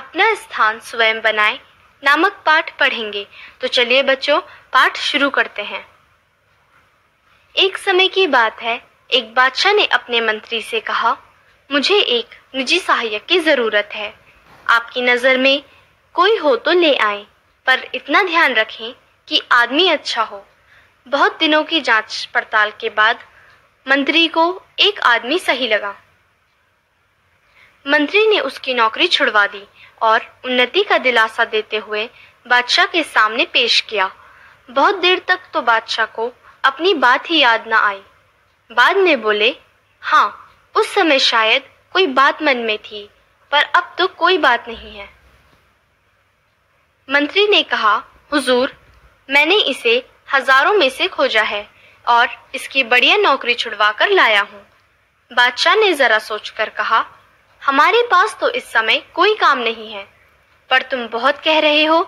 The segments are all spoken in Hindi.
अपना स्थान स्वयं बनाएं नामक पाठ पढ़ेंगे। तो चलिए बच्चों, पाठ शुरू करते हैं। एक समय की बात है, एक बादशाह ने अपने मंत्री से कहा, मुझे एक निजी सहायक की जरूरत है। आपकी नजर में कोई हो तो ले आएं, पर इतना ध्यान रखें कि आदमी अच्छा हो। बहुत दिनों की जांच पड़ताल के बाद मंत्री को एक आदमी सही लगा। मंत्री ने उसकी नौकरी छुड़वा दी और उन्नति का दिलासा देते हुए बादशाह के सामने पेश किया। बहुत देर तक तो बादशाह को अपनी बात ही याद न आई। बाद में बोले, हाँ, उस समय शायद कोई बात मन में थी, पर अब तो कोई बात नहीं है। मंत्री ने कहा, हुजूर, मैंने इसे हजारों में से खोजा है और इसकी बढ़िया नौकरी छुड़वा कर लाया हूँ। बादशाह ने जरा सोचकर कहा, हमारे पास तो इस समय कोई काम नहीं है, पर तुम बहुत कह रहे हो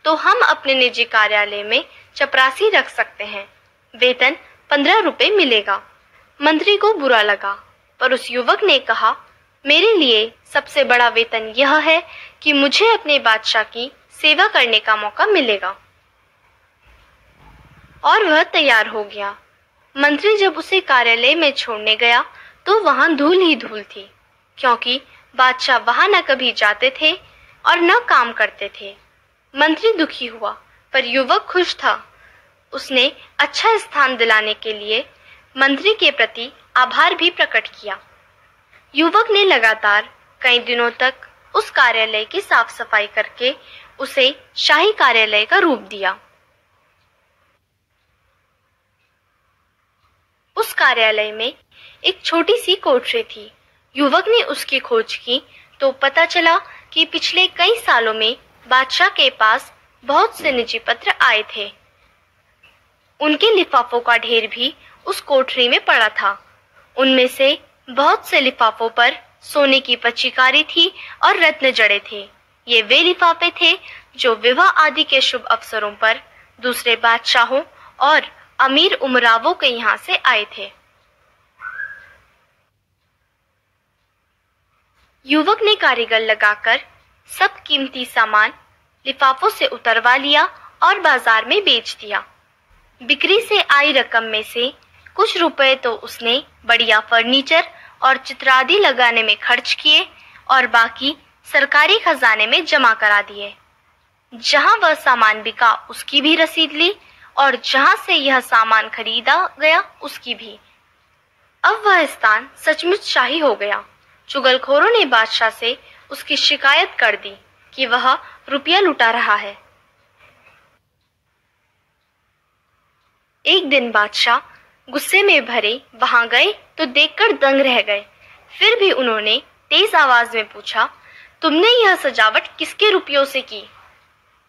तो हम अपने निजी कार्यालय में चपरासी रख सकते हैं। वेतन 15 रुपए मिलेगा। मंत्री को बुरा लगा, पर उस युवक ने कहा, मेरे लिए सबसे बड़ा वेतन यह है कि मुझे अपने बादशाह की सेवा करने का मौका मिलेगा। और वह तैयार हो गया। मंत्री जब उसे कार्यालय में छोड़ने गया तो वहां धूल ही धूल थी, क्योंकि बादशाह वहां न कभी जाते थे और न काम करते थे। मंत्री दुखी हुआ, पर युवक खुश था। उसने अच्छा स्थान दिलाने के लिए मंत्री के प्रति आभार भी प्रकट किया। युवक ने लगातार कई दिनों तक उस कार्यालय की साफ सफाई करके उसे शाही कार्यालय का रूप दिया। उस कार्यालय में एक छोटी सी कोठरी थी। युवक ने उसकी खोज की तो पता चला कि पिछले कई सालों में बादशाह के पास बहुत से निजी पत्र आए थे। उनके लिफाफों का ढेर भी उस कोठरी में पड़ा था। उनमें से बहुत से लिफाफों पर सोने की पच्चीकारी थी और रत्न जड़े थे। ये वे लिफाफे थे जो विवाह आदि के शुभ अवसरों पर दूसरे बादशाहों और अमीर उमरावों के यहाँ से आए थे। युवक ने कारीगर लगाकर सब कीमती सामान लिफाफों से उतरवा लिया और बाजार में बेच दिया। बिक्री से आई रकम में से कुछ रुपए तो उसने बढ़िया फर्नीचर और चित्रादि लगाने में खर्च किए और बाकी सरकारी खजाने में जमा करा दिए। जहां वह सामान बिका उसकी भी रसीद ली और जहां से यह सामान खरीदा गया उसकी भी। अब वह स्थान सचमुच शाही हो गया। चुगलखोरों ने बादशाह से उसकी शिकायत कर दी कि वह रुपया लुटा रहा है। एक दिन बादशाह गुस्से में भरे वहां गए तो देखकर दंग रह गए। फिर भी उन्होंने तेज आवाज में पूछा, तुमने यह सजावट किसके रुपयों से की?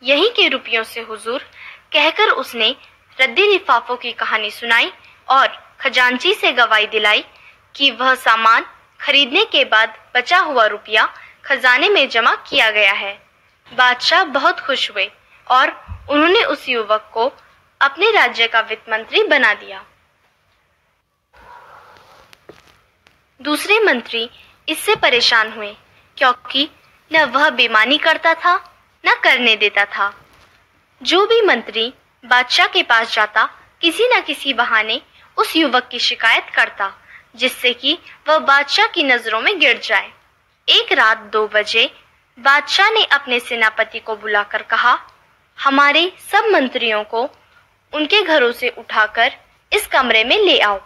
यही के रुपयों से हुजूर, कहकर उसने रद्दी लिफाफों की कहानी सुनाई और खजांची से गवाही दिलाई कि वह सामान खरीदने के बाद बचा हुआ रुपया खजाने में जमा किया गया है। बादशाह बहुत खुश हुए और उन्होंने उस युवक को अपने राज्य का वित्त मंत्री बना दिया। दूसरे मंत्री इससे परेशान हुए, क्योंकि न वह बेईमानी करता था न करने देता था। जो भी मंत्री बादशाह के पास जाता किसी न किसी बहाने उस युवक की शिकायत करता, जिससे कि वह बादशाह की नजरों में गिर जाए। एक रात 2 बजे बादशाह ने अपने सेनापति को बुलाकर कहा, हमारे सब मंत्रियों को उनके घरों से उठाकर इस कमरे में ले आओ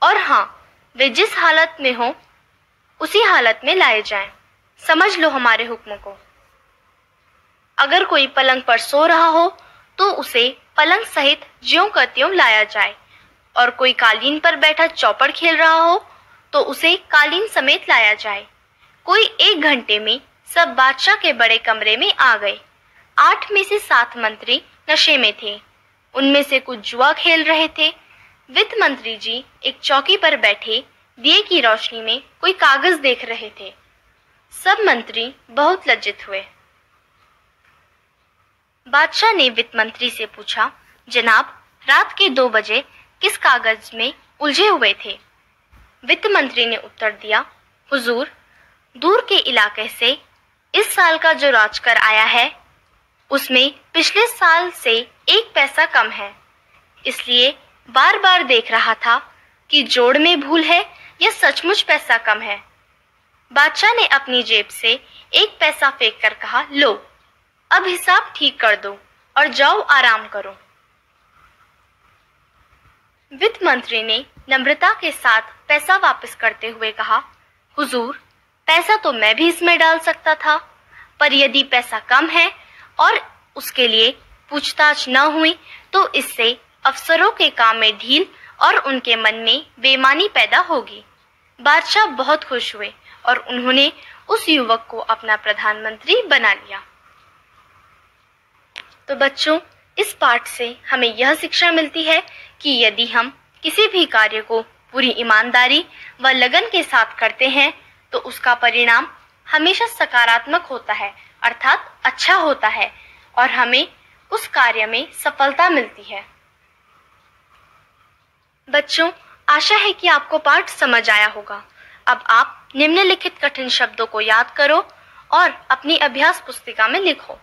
और हाँ, वे जिस हालत में हो उसी हालत में लाए जाएं। समझ लो हमारे हुक्म को। अगर कोई पलंग पर सो रहा हो तो उसे पलंग सहित ज्यों का त्यों लाया जाए और कोई कालीन पर बैठा चौपड़ खेल रहा हो तो उसे कालीन समेत लाया जाए। कोई 1 घंटे में सब बादशाह के बड़े कमरे में आ गए। 8 में से 7 मंत्री नशे में थे। उनमें से कुछ जुआ खेल रहे थे। वित्त मंत्री जी एक चौकी पर बैठे दिए की रोशनी में कोई कागज देख रहे थे। सब मंत्री बहुत लज्जित हुए। बादशाह ने वित्त मंत्री से पूछा, जनाब, रात के 2 बजे किस कागज में उलझे हुए थे? वित्त मंत्री ने उत्तर दिया, हुजूर, दूर के इलाके से इस साल का जो राजकर आया है उसमें पिछले साल से 1 पैसा कम है, इसलिए बार बार देख रहा था कि जोड़ में भूल है या सचमुच पैसा कम है। बादशाह ने अपनी जेब से 1 पैसा फेंक कर कहा, लो, अब हिसाब ठीक कर दो और जाओ आराम करो। वित्त मंत्री ने नम्रता के साथ पैसा वापस करते हुए कहा, हुजूर, पैसा तो मैं भी इसमें डाल सकता था, पर यदि पैसा कम है और उसके लिए पूछताछ न हुई तो इससे अफसरों के काम में ढील और उनके मन में बेईमानी पैदा होगी। बादशाह बहुत खुश हुए और उन्होंने उस युवक को अपना प्रधानमंत्री बना लिया। तो बच्चों, इस पाठ से हमें यह शिक्षा मिलती है कि यदि हम किसी भी कार्य को पूरी ईमानदारी व लगन के साथ करते हैं तो उसका परिणाम हमेशा सकारात्मक होता है, अर्थात अच्छा होता है और हमें उस कार्य में सफलता मिलती है। बच्चों, आशा है कि आपको पाठ समझ आया होगा। अब आप निम्नलिखित कठिन शब्दों को याद करो और अपनी अभ्यास पुस्तिका में लिखो।